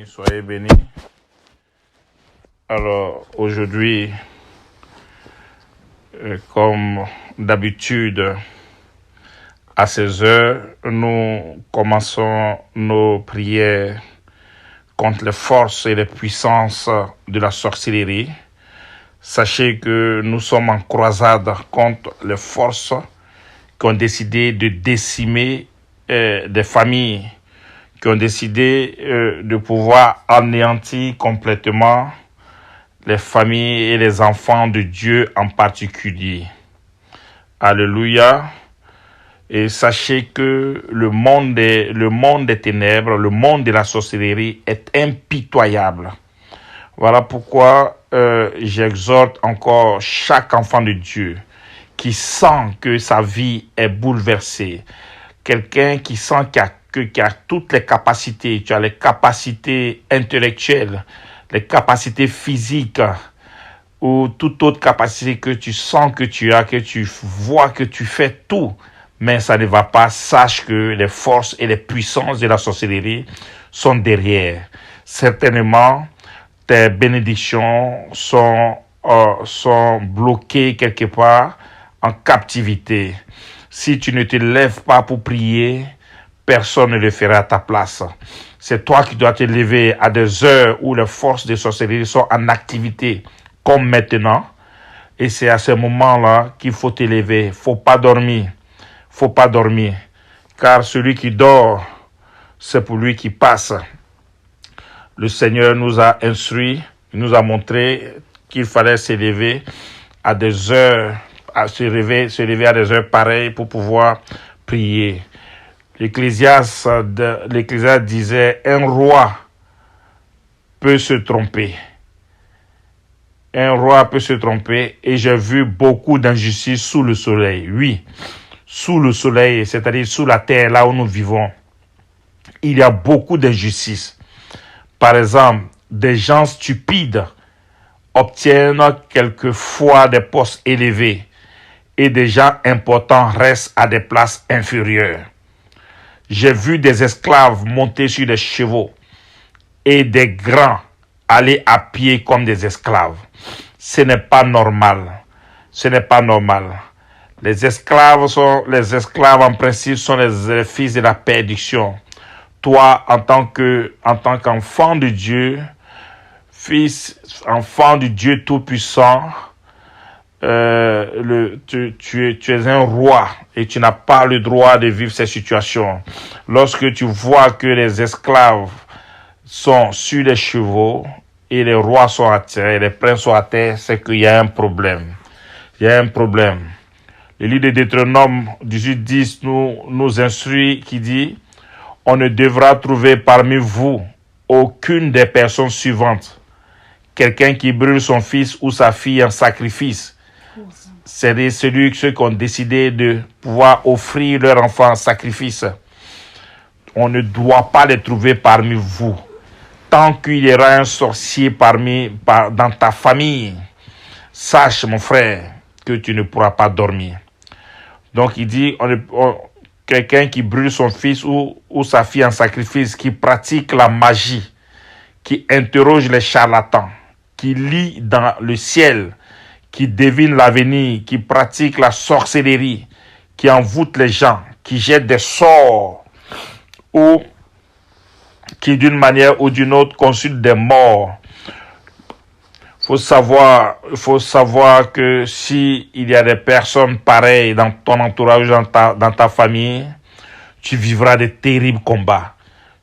soyez bénis. Alors aujourd'hui, comme d'habitude, à 16 heures, nous commençons nos prières contre les forces et les puissances de la sorcellerie. Sachez que nous sommes en croisade contre les forces qui ont décidé de décimer des familles, qui ont décidé de pouvoir anéantir complètement les familles et les enfants de Dieu en particulier. Alléluia. Et sachez que le monde des ténèbres, le monde de la sorcellerie est impitoyable. Voilà pourquoi j'exhorte encore chaque enfant de Dieu qui sent que sa vie est bouleversée. Quelqu'un qui sent qu'il a toutes les capacités, tu as les capacités intellectuelles, les capacités physiques ou toute autre capacité que tu sens que tu as, que tu vois que tu fais tout, mais ça ne va pas. Sache que les forces et les puissances de la sorcellerie sont derrière. Certainement, tes bénédictions sont bloquées quelque part en captivité. Si tu ne te lèves pas pour prier, personne ne le fera à ta place. C'est toi qui dois te lever à des heures où les forces de sorcellerie sont en activité, comme maintenant. Et c'est à ce moment-là qu'il faut te lever. Faut pas dormir. Car celui qui dort, c'est pour lui qui passe. Le Seigneur nous a instruits, nous a montré qu'il fallait se lever à des heures, se lever à des heures pareilles pour pouvoir prier. L'Ecclésiaste disait, un roi peut se tromper. Un roi peut se tromper et j'ai vu beaucoup d'injustice sous le soleil. Oui, sous le soleil, c'est-à-dire sous la terre, là où nous vivons, il y a beaucoup d'injustice. Par exemple, des gens stupides obtiennent quelquefois des postes élevés et des gens importants restent à des places inférieures. J'ai vu des esclaves monter sur des chevaux et des grands aller à pied comme des esclaves. Ce n'est pas normal. Les esclaves en principe sont les fils de la perdition. Toi, en tant qu'enfant de Dieu, enfant du Dieu Tout-Puissant, tu es un roi et tu n'as pas le droit de vivre ces situations. Lorsque tu vois que les esclaves sont sur les chevaux et les rois sont à terre, et les princes sont à terre, c'est qu'il y a un problème. Le livre de Deutéronome 18:10 nous instruit qui dit: on ne devra trouver parmi vous aucune des personnes suivantes. Quelqu'un qui brûle son fils ou sa fille en sacrifice. C'est ceux qui ont décidé de pouvoir offrir leur enfant en sacrifice. On ne doit pas les trouver parmi vous. Tant qu'il y aura un sorcier dans ta famille, sache, mon frère, que tu ne pourras pas dormir. Donc il dit, quelqu'un qui brûle son fils ou sa fille en sacrifice, qui pratique la magie, qui interroge les charlatans, qui lit dans le ciel, qui devine l'avenir, qui pratique la sorcellerie, qui envoûte les gens, qui jette des sorts, ou qui d'une manière ou d'une autre consulte des morts. Faut savoir que si il y a des personnes pareilles dans ton entourage, dans ta famille, tu vivras de terribles combats.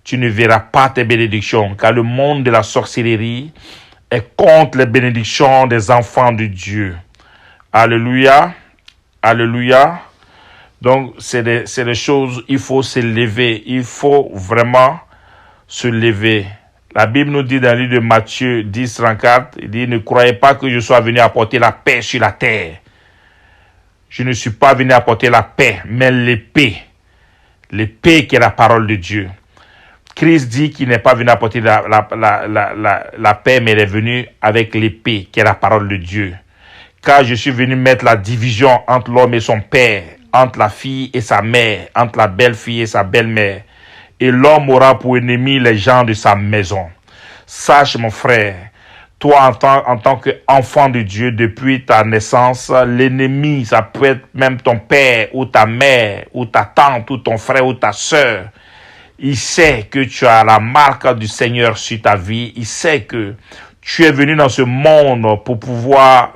Tu ne verras pas tes bénédictions, car le monde de la sorcellerie est contre les bénédictions des enfants de Dieu. Alléluia. Donc, c'est des choses, il faut se lever. Il faut vraiment se lever. La Bible nous dit dans le livre de Matthieu 10:34, il dit, ne croyez pas que je sois venu apporter la paix sur la terre. Je ne suis pas venu apporter la paix, mais l'épée. L'épée qui est la parole de Dieu. Christ dit qu'il n'est pas venu apporter la paix, mais il est venu avec l'épée, qui est la parole de Dieu. Car je suis venu mettre la division entre l'homme et son père, entre la fille et sa mère, entre la belle-fille et sa belle-mère. Et l'homme aura pour ennemi les gens de sa maison. Sache, mon frère, toi, en tant qu'enfant de Dieu, depuis ta naissance, l'ennemi, ça peut être même ton père ou ta mère ou ta tante ou ton frère ou ta sœur. Il sait que tu as la marque du Seigneur sur ta vie. Il sait que tu es venu dans ce monde pour pouvoir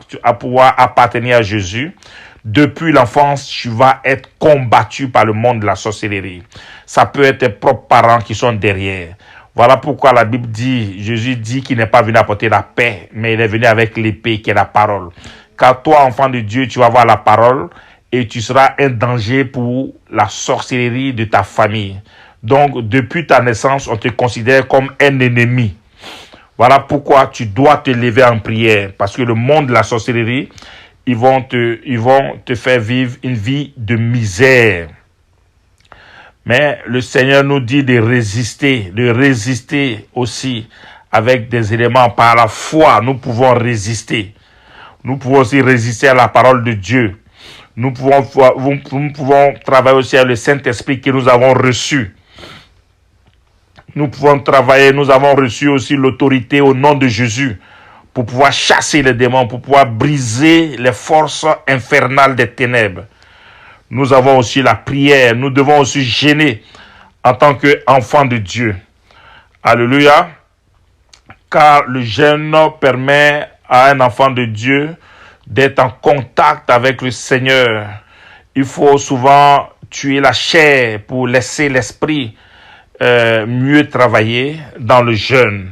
appartenir à Jésus. Depuis l'enfance, tu vas être combattu par le monde de la sorcellerie. Ça peut être tes propres parents qui sont derrière. Voilà pourquoi la Bible dit, Jésus dit qu'il n'est pas venu apporter la paix, mais il est venu avec l'épée qui est la parole. Car toi, enfant de Dieu, tu vas voir la parole et tu seras un danger pour la sorcellerie de ta famille. Donc, depuis ta naissance, on te considère comme un ennemi. Voilà pourquoi tu dois te lever en prière. Parce que le monde de la sorcellerie, ils vont te faire vivre une vie de misère. Mais le Seigneur nous dit de résister aussi avec des éléments. Par la foi, nous pouvons résister. Nous pouvons aussi résister à la parole de Dieu. Nous pouvons travailler aussi avec le Saint-Esprit que nous avons reçu. Nous pouvons travailler, nous avons reçu aussi l'autorité au nom de Jésus pour pouvoir chasser les démons, pour pouvoir briser les forces infernales des ténèbres. Nous avons aussi la prière, nous devons aussi jeûner en tant qu'enfants de Dieu. Alléluia. Car le jeûne permet à un enfant de Dieu d'être en contact avec le Seigneur. Il faut souvent tuer la chair pour laisser l'esprit mieux travailler dans le jeûne.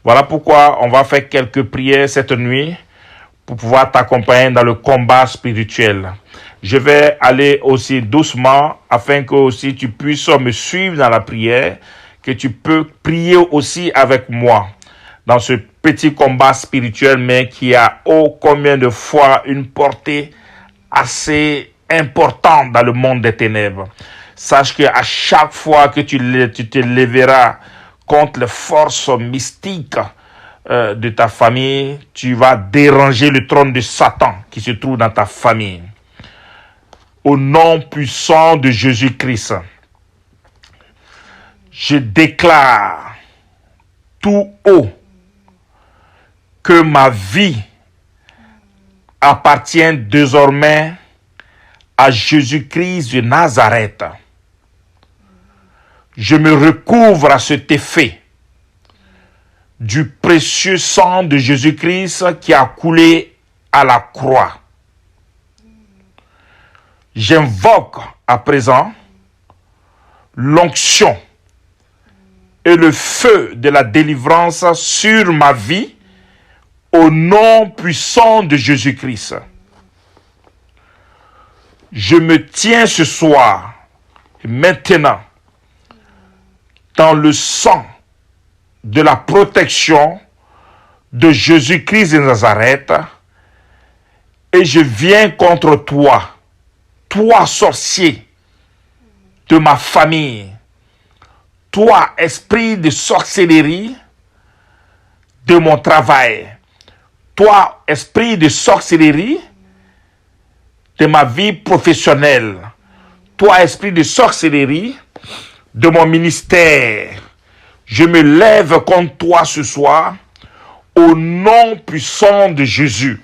Voilà pourquoi on va faire quelques prières cette nuit pour pouvoir t'accompagner dans le combat spirituel. Je vais aller aussi doucement afin que aussi tu puisses me suivre dans la prière, que tu peux prier aussi avec moi dans ce petit combat spirituel, mais qui a combien de fois une portée assez importante dans le monde des ténèbres. Sache qu'à chaque fois que tu te lèveras contre les forces mystiques de ta famille, tu vas déranger le trône de Satan qui se trouve dans ta famille. Au nom puissant de Jésus-Christ, je déclare tout haut que ma vie appartient désormais à Jésus-Christ de Nazareth. Je me recouvre à cet effet du précieux sang de Jésus-Christ qui a coulé à la croix. J'invoque à présent l'onction et le feu de la délivrance sur ma vie au nom puissant de Jésus-Christ. Je me tiens ce soir et maintenant dans le sang de la protection de Jésus-Christ de Nazareth et je viens contre toi, toi sorcier de ma famille, toi esprit de sorcellerie de mon travail, toi esprit de sorcellerie de ma vie professionnelle, toi esprit de sorcellerie de mon ministère, je me lève contre toi ce soir au nom puissant de Jésus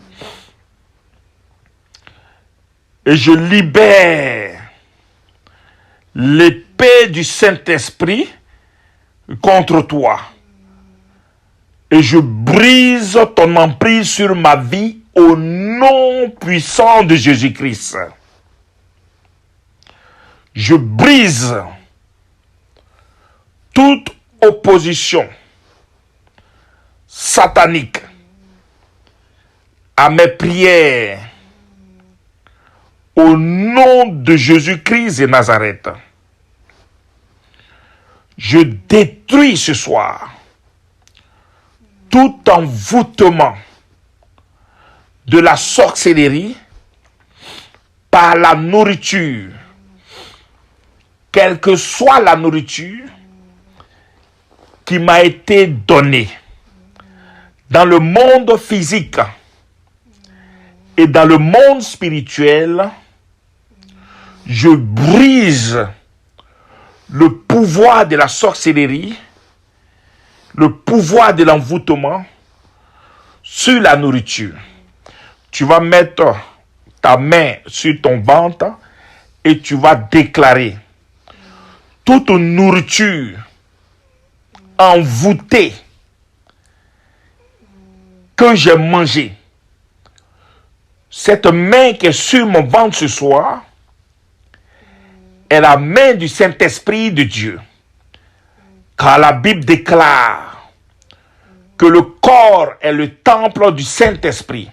et je libère l'épée du Saint-Esprit contre toi et je brise ton emprise sur ma vie au nom puissant de Jésus-Christ. Je brise toute opposition satanique à mes prières au nom de Jésus-Christ de Nazareth. Je détruis ce soir tout envoûtement de la sorcellerie par la nourriture, quelle que soit la nourriture qui m'a été donnée dans le monde physique et dans le monde spirituel. Je brise le pouvoir de la sorcellerie le pouvoir de l'envoûtement sur la nourriture. Tu vas mettre ta main sur ton ventre et tu vas déclarer toute nourriture envoûtée que j'ai mangée. Cette main qui est sur mon ventre ce soir est la main du Saint-Esprit de Dieu. Car la Bible déclare que le corps est le temple du Saint-Esprit.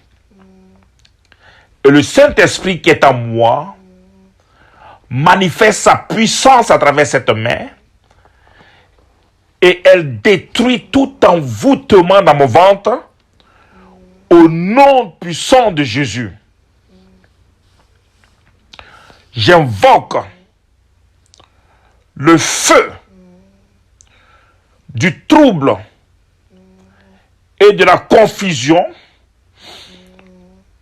Et le Saint-Esprit qui est en moi manifeste sa puissance à travers cette main et elle détruit tout envoûtement dans mon ventre au nom puissant de Jésus. J'invoque le feu du trouble et de la confusion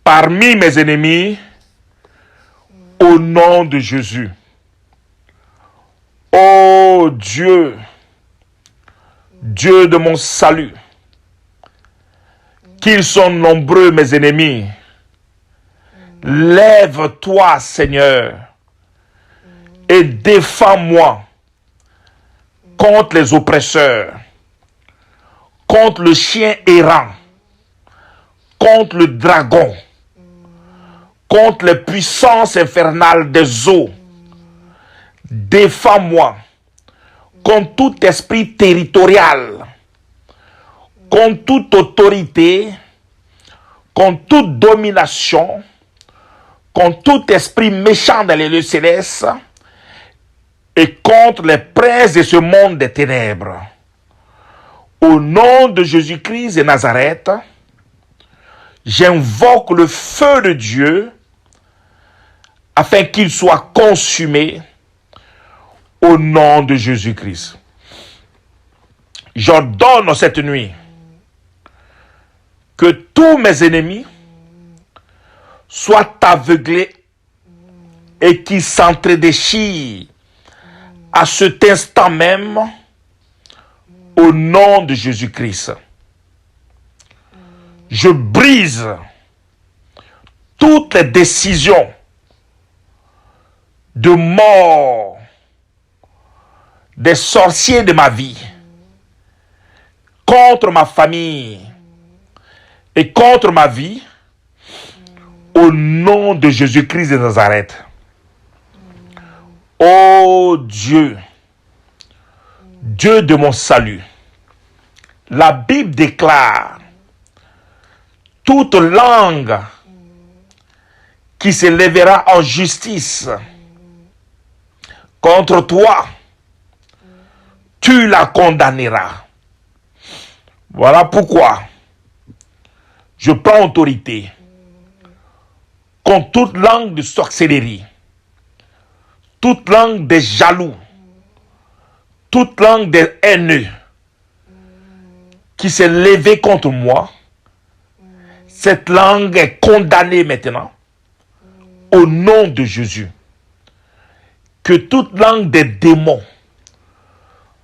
parmi mes ennemis au nom de Jésus. Ô Dieu, Dieu de mon salut, qu'ils sont nombreux mes ennemis, lève-toi Seigneur et défends-moi contre les oppresseurs, contre le chien errant, contre le dragon, contre les puissances infernales des eaux. Défends-moi contre tout esprit territorial, contre toute autorité, contre toute domination, contre tout esprit méchant dans les lieux célestes et contre les princes de ce monde des ténèbres. Au nom de Jésus-Christ de Nazareth, j'invoque le feu de Dieu afin qu'il soit consumé au nom de Jésus-Christ. J'ordonne cette nuit que tous mes ennemis soient aveuglés et qu'ils s'entredéchirent à cet instant même au nom de Jésus-Christ. Je brise toutes les décisions de mort des sorciers de ma vie contre ma famille et contre ma vie au nom de Jésus-Christ de Nazareth. Ô Dieu, Dieu de mon salut, la Bible déclare toute langue qui se lèvera en justice contre toi, tu la condamneras. Voilà pourquoi je prends autorité contre toute langue de sorcellerie, toute langue des jaloux, toute langue des haineux qui s'est levée contre moi. Cette langue est condamnée maintenant au nom de Jésus. Que toute langue des démons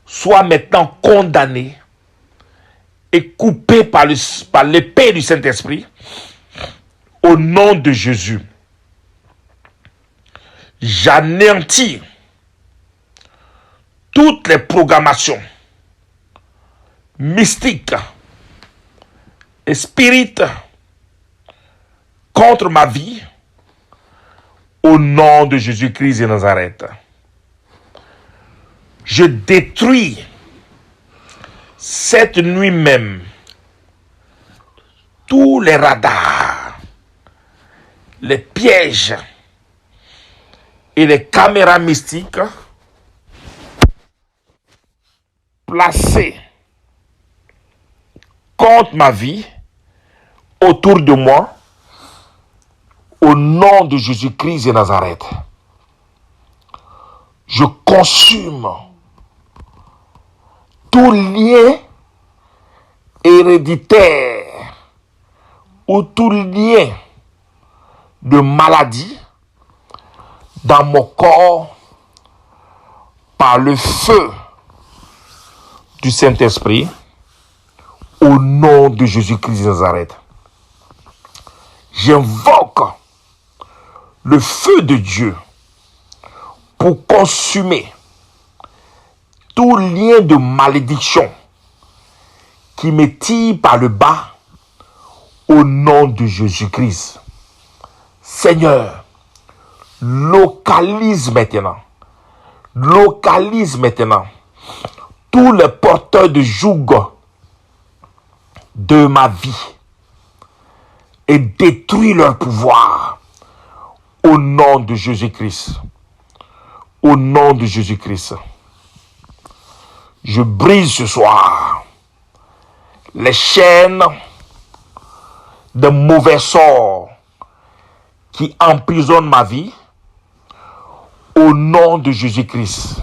soit maintenant condamnée et coupée par l'épée du Saint-Esprit au nom de Jésus. J'anéantis toutes les programmations mystiques et spirites contre ma vie au nom de Jésus-Christ de Nazareth. Je détruis cette nuit même tous les radars, les pièges et les caméras mystiques placés contre ma vie autour de moi au nom de Jésus-Christ de Nazareth. Je consume tout lien héréditaire ou tout lien de maladie dans mon corps par le feu du Saint-Esprit Au nom de Jésus-Christ de Nazareth, j'invoque le feu de Dieu pour consumer tout lien de malédiction qui me tire par le bas au nom de Jésus-Christ. Seigneur, localise maintenant tous les porteurs de joug de ma vie et détruis leur pouvoir au nom de Jésus-Christ. Au nom de Jésus-Christ. Je brise ce soir les chaînes de mauvais sorts qui emprisonnent ma vie au nom de Jésus-Christ.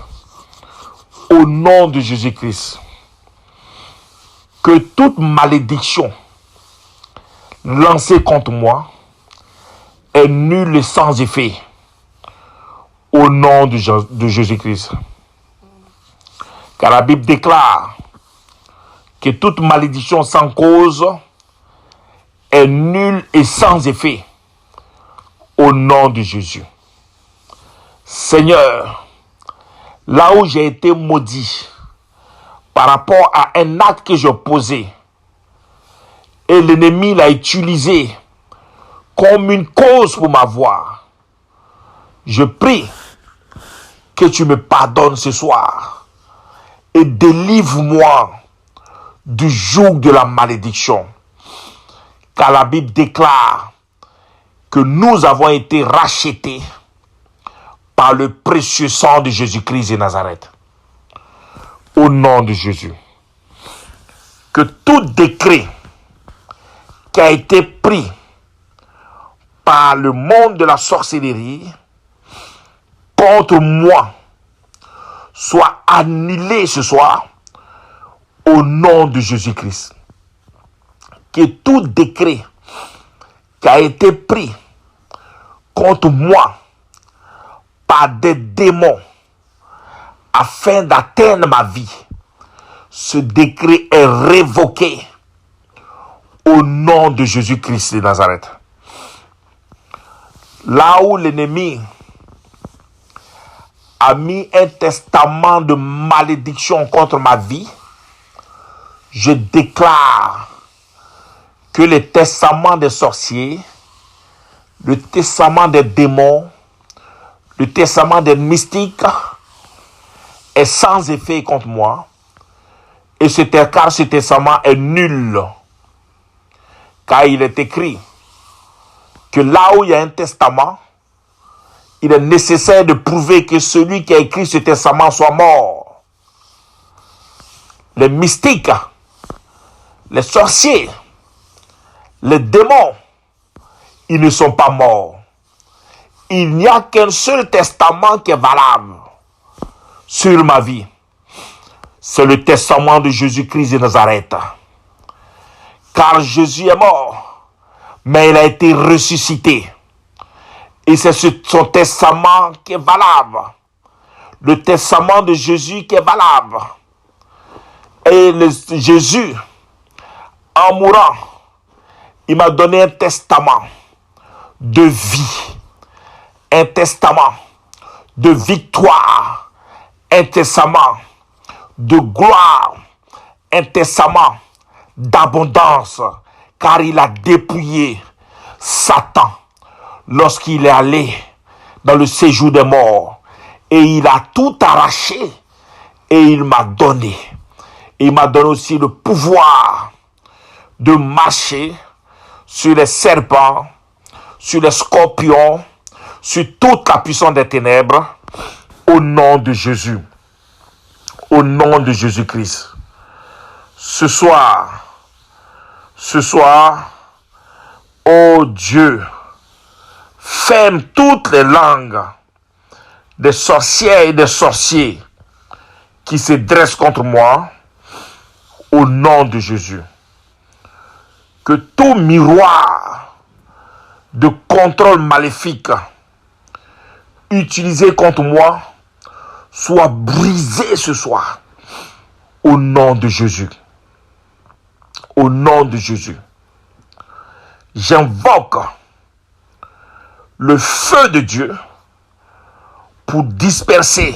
Au nom de Jésus-Christ. Que toute malédiction lancée contre moi est nulle et sans effet au nom de Jésus-Christ. Car la Bible déclare que toute malédiction sans cause est nulle et sans effet au nom de Jésus. Seigneur, là où j'ai été maudit par rapport à un acte que j'ai posé et l'ennemi l'a utilisé comme une cause pour m'avoir, je prie que tu me pardonnes ce soir et délivre-moi du joug de la malédiction. Car la Bible déclare que nous avons été rachetés par le précieux sang de Jésus-Christ de Nazareth. Au nom de Jésus. Que tout décret qui a été pris par le monde de la sorcellerie contre moi soit annulé ce soir au nom de Jésus-Christ. Que tout décret qui a été pris contre moi par des démons afin d'atteindre ma vie, ce décret est révoqué au nom de Jésus-Christ de Nazareth. Là où l'ennemi a mis un testament de malédiction contre ma vie, je déclare que le testament des sorciers, le testament des démons, le testament des mystiques est sans effet contre moi. Et car ce testament est nul. Car il est écrit que là où il y a un testament, il est nécessaire de prouver que celui qui a écrit ce testament soit mort. Les mystiques, les sorciers, les démons, ils ne sont pas morts. Il n'y a qu'un seul testament qui est valable sur ma vie. C'est le testament de Jésus-Christ de Nazareth. Car Jésus est mort, mais il a été ressuscité. Et c'est son testament qui est valable. Le testament de Jésus qui est valable. Et Jésus, en mourant, il m'a donné un testament de vie, un testament de victoire, un testament de gloire, un testament d'abondance, car il a dépouillé Satan lorsqu'il est allé dans le séjour des morts, et il a tout arraché et il m'a donné. Il m'a donné aussi le pouvoir de marcher sur les serpents, sur les scorpions, sur toute la puissance des ténèbres, au nom de Jésus, au nom de Jésus-Christ. Ce soir, ô Dieu, ferme toutes les langues des sorcières et des sorciers qui se dressent contre moi, au nom de Jésus. Que tout miroir de contrôle maléfique utilisé contre moi soit brisé ce soir, au nom de Jésus. au nom de Jésus. J'invoque le feu de Dieu pour disperser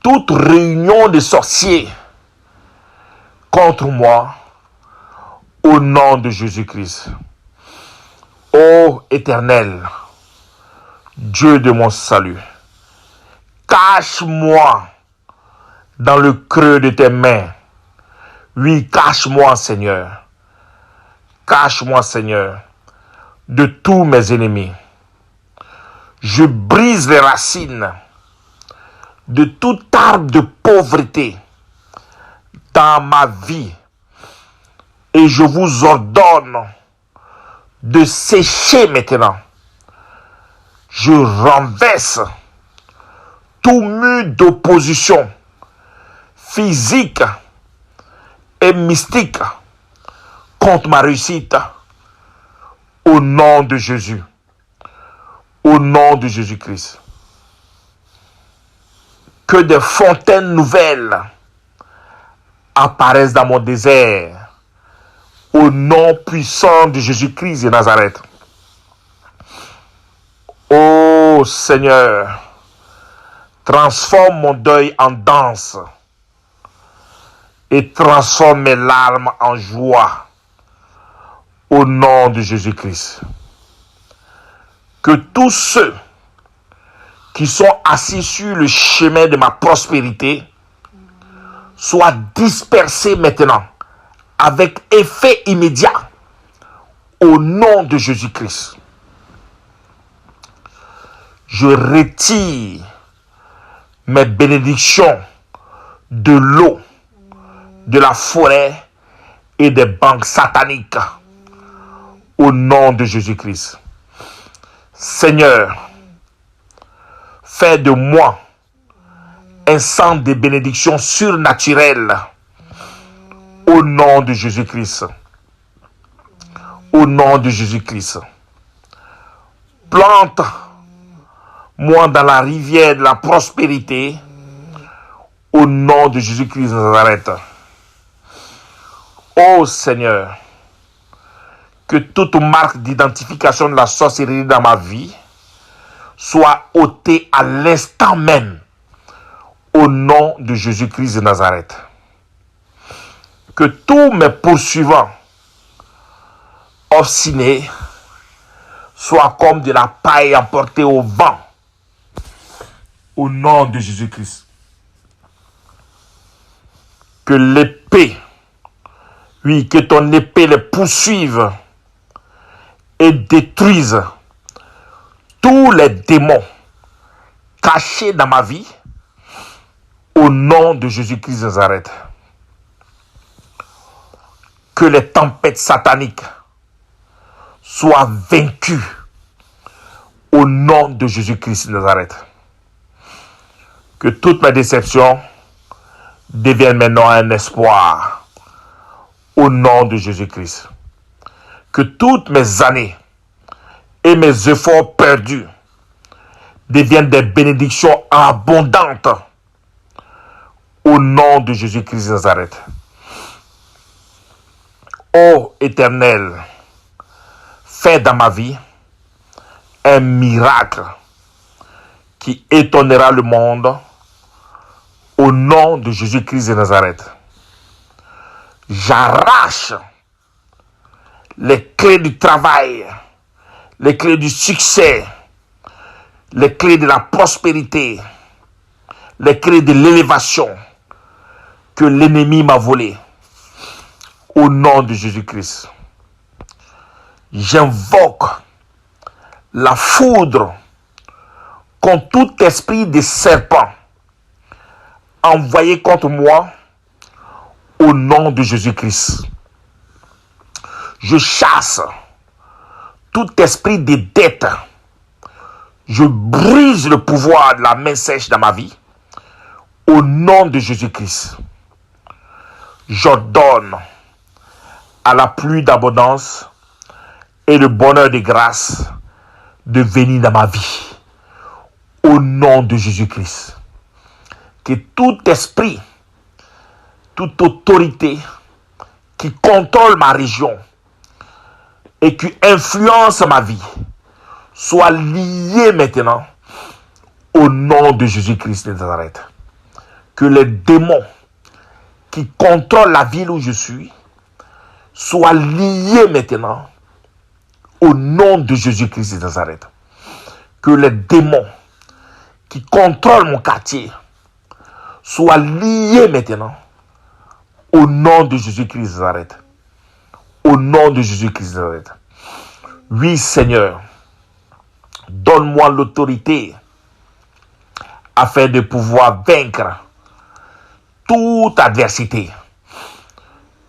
toute réunion de sorciers contre moi au nom de Jésus-Christ. Ô Éternel, Dieu de mon salut, cache-moi dans le creux de tes mains. Oui, cache-moi, Seigneur. Cache-moi, Seigneur, de tous mes ennemis. Je brise les racines de tout arbre de pauvreté dans ma vie et je vous ordonne de sécher maintenant. Je renverse tout mur d'opposition physique et mystique contre ma réussite au nom de Jésus, au nom de Jésus-Christ. Que des fontaines nouvelles apparaissent dans mon désert au nom puissant de Jésus-Christ de Nazareth. Ô Seigneur, transforme mon deuil en danse et transforme mes larmes en joie au nom de Jésus-Christ. Que tous ceux qui sont assis sur le chemin de ma prospérité soient dispersés maintenant avec effet immédiat au nom de Jésus-Christ. Je retire mes bénédictions de l'eau, de la forêt et des banques sataniques au nom de Jésus-Christ. Seigneur, fais de moi un centre de bénédictions surnaturelles au nom de Jésus-Christ. Au nom de Jésus-Christ. Plante-moi dans la rivière de la prospérité au nom de Jésus-Christ de Nazareth. Ô Seigneur, que toute marque d'identification de la sorcellerie dans ma vie soit ôtée à l'instant même au nom de Jésus-Christ de Nazareth. Que tous mes poursuivants obstinés soient comme de la paille emportée au vent au nom de Jésus-Christ. Que l'épée, oui, que ton épée les poursuive et détruise tous les démons cachés dans ma vie au nom de Jésus-Christ de Nazareth. Que les tempêtes sataniques soient vaincues au nom de Jésus-Christ de Nazareth. Que toutes mes déceptions deviennent maintenant un espoir au nom de Jésus-Christ. Que toutes mes années et mes efforts perdus deviennent des bénédictions abondantes au nom de Jésus-Christ de Nazareth. Ô Éternel, fais dans ma vie un miracle qui étonnera le monde au nom de Jésus-Christ de Nazareth. J'arrache les clés du travail, les clés du succès, les clés de la prospérité, les clés de l'élévation que l'ennemi m'a volées au nom de Jésus-Christ. J'invoque la foudre contre tout esprit de serpent envoyé contre moi au nom de Jésus-Christ. Je chasse tout esprit de dette. Je brise le pouvoir de la main sèche dans ma vie au nom de Jésus-Christ. J'ordonne à la pluie d'abondance et le bonheur de grâce de venir dans ma vie au nom de Jésus-Christ. Que tout esprit, toute autorité qui contrôle ma région et qui influence ma vie soit lié maintenant au nom de Jésus-Christ de Nazareth. Que les démons qui contrôlent la ville où je suis soient liés maintenant au nom de Jésus-Christ de Nazareth. Que les démons qui contrôlent mon quartier soient liés maintenant au nom de Jésus-Christ de Nazareth. Au nom de Jésus-Christ de Nazareth. Oui, Seigneur, donne-moi l'autorité afin de pouvoir vaincre toute adversité.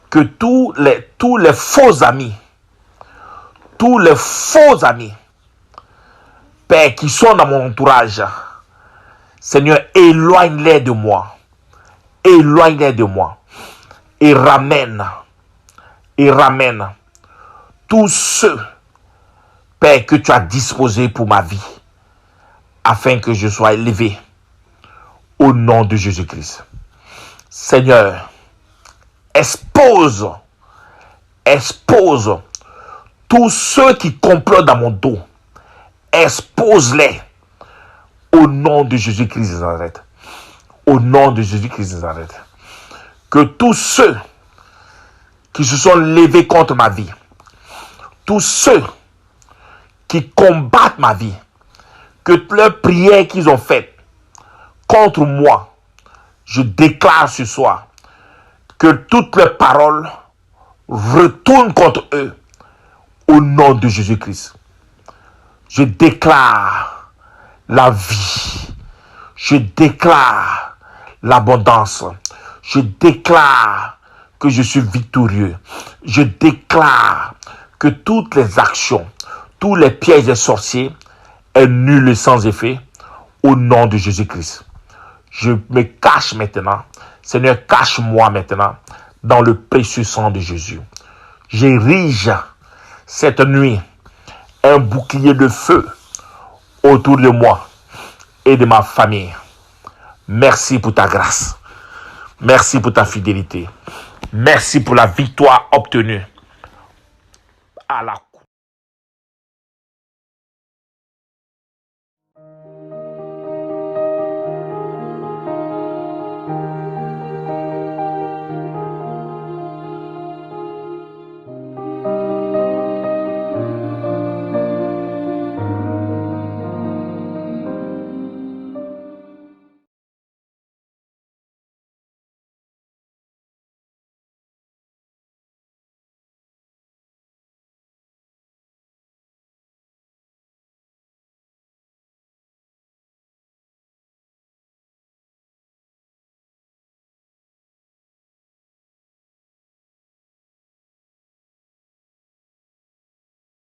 Que tous les faux amis, Père, qui sont dans mon entourage, Seigneur, éloigne-les de moi. Éloigne-les de moi. Et ramène tous ceux, Père, que tu as disposés pour ma vie, afin que je sois élevé au nom de Jésus-Christ. Seigneur, expose tous ceux qui complotent dans mon dos. Expose-les au nom de Jésus-Christ de Nazareth. Au nom de Jésus-Christ de Nazareth. Que tous ceux qui se sont levés contre ma vie, tous ceux qui combattent ma vie, que leurs prières qu'ils ont faites contre moi, je déclare ce soir que toutes leurs paroles retournent contre eux au nom de Jésus-Christ. Je déclare la vie. Je déclare l'abondance. Je déclare que je suis victorieux. Je déclare que toutes les actions, tous les pièges des sorciers est nul et sans effet au nom de Jésus-Christ. Je me cache maintenant. Seigneur, cache-moi maintenant dans le précieux sang de Jésus. J'érige cette nuit un bouclier de feu autour de moi et de ma famille. Merci pour ta grâce. Merci pour ta fidélité. Merci pour la victoire obtenue à la